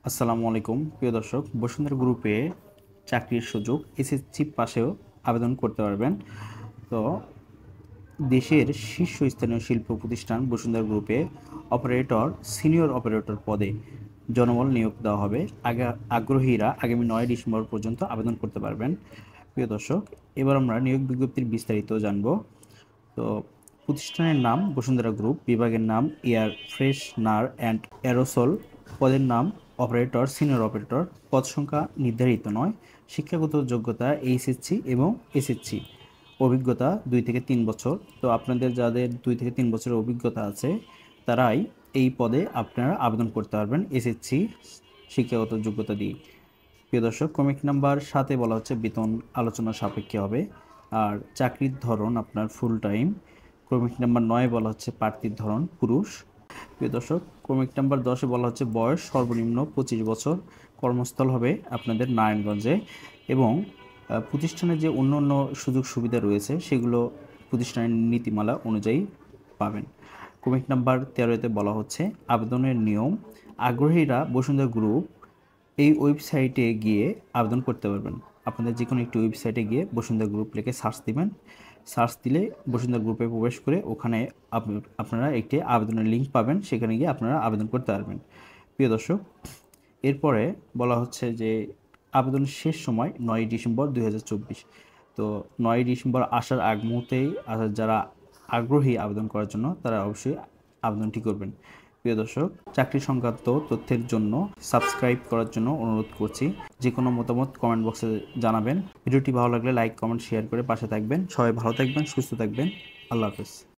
আসসালামু আলাইকুম প্রিয় দর্শক, বসুন্ধরা গ্রুপে চাকরির সুযোগ এসএসসি পাশেও আবেদন করতে পারবেন। তো দেশের শীর্ষস্থানীয় শিল্প প্রতিষ্ঠান বসুন্ধরা গ্রুপে অপারেটর, সিনিয়র অপারেটর পদে জনবল নিয়োগ দেওয়া হবে। আগ্রহীরা আগামী 9 ডিসেম্বর পর্যন্ত আবেদন করতে পারবেন। প্রিয় দর্শক, এবার আমরা নিয়োগ বিজ্ঞপ্তির বিস্তারিত জানব। তো প্রতিষ্ঠানের নাম বসুন্ধরা গ্রুপ, বিভাগের নাম এয়ার ফ্রেশনার অ্যান্ড অ্যারোসল, পদের নাম অপারেটর, সিনিয়র অপারেটর, পদ সংখ্যা নির্ধারিত নয়। শিক্ষাগত যোগ্যতা এইচএসসি এবং এসএসসি, অভিজ্ঞতা 2 থেকে 3 বছর। তো আপনাদের যাদের 2 থেকে 3 বছরের অভিজ্ঞতা আছে তারাই এই পদে আপনারা আবেদন করতে পারবেন এসএসসি শিক্ষাগত যোগ্যতা দিয়ে। প্রিয় দর্শক, ক্রমিক নাম্বার 7-এ বলা হচ্ছে বেতন আলোচনা সাপেক্ষে হবে। আর চাকরির ধরন আপনার ফুল টাইম। ক্রমিক নাম্বার 9-এ বলা হচ্ছে প্রার্থীর ধরন পুরুষ। প্রিয় দর্শক, ক্রমিক নাম্বার 10-এ বলা হচ্ছে বয়স সর্বনিম্ন 25 বছর। কর্মস্থল হবে আপনাদের নারায়ণগঞ্জে এবং প্রতিষ্ঠানের যে অন্য অন্য সুযোগ সুবিধা রয়েছে সেগুলো প্রতিষ্ঠানের নীতিমালা অনুযায়ী পাবেন। ক্রমিক নাম্বার 13-তে বলা হচ্ছে আবেদনের নিয়ম। আগ্রহীরা বসুন্ধরা গ্রুপ এই ওয়েবসাইটে গিয়ে আবেদন করতে পারবেন। আপনাদের যে কোনো একটি ওয়েবসাইটে গিয়ে বসুন্ধরা গ্রুপ লিখে সার্চ দিবেন। সার্চ দিলে বসুন্ধরা গ্রুপে প্রবেশ করে ওখানে আপনারা একটি আবেদনের লিঙ্ক পাবেন, সেখানে গিয়ে আপনারা আবেদন করতে পারবেন। প্রিয় দর্শক, এরপরে বলা হচ্ছে যে আবেদনের শেষ সময় 9 ডিসেম্বর 2024। তো 9 ডিসেম্বর আসার আগ মুহূর্তেই যারা আগ্রহী আবেদন করার জন্য তারা অবশ্যই আবেদনটি করবেন। প্রিয় দর্শক, চাকরি সংক্রান্ত তথ্যের জন্য সাবস্ক্রাইব করার জন্য অনুরোধ করছি। যে কোনো মতামত কমেন্ট বক্সে জানাবেন। ভিডিওটি ভালো লাগলে লাইক, কমেন্ট, শেয়ার করে পাশে থাকবেন। সবাই ভালো থাকবেন, সুস্থ থাকবেন। আল্লাহ হাফেজ।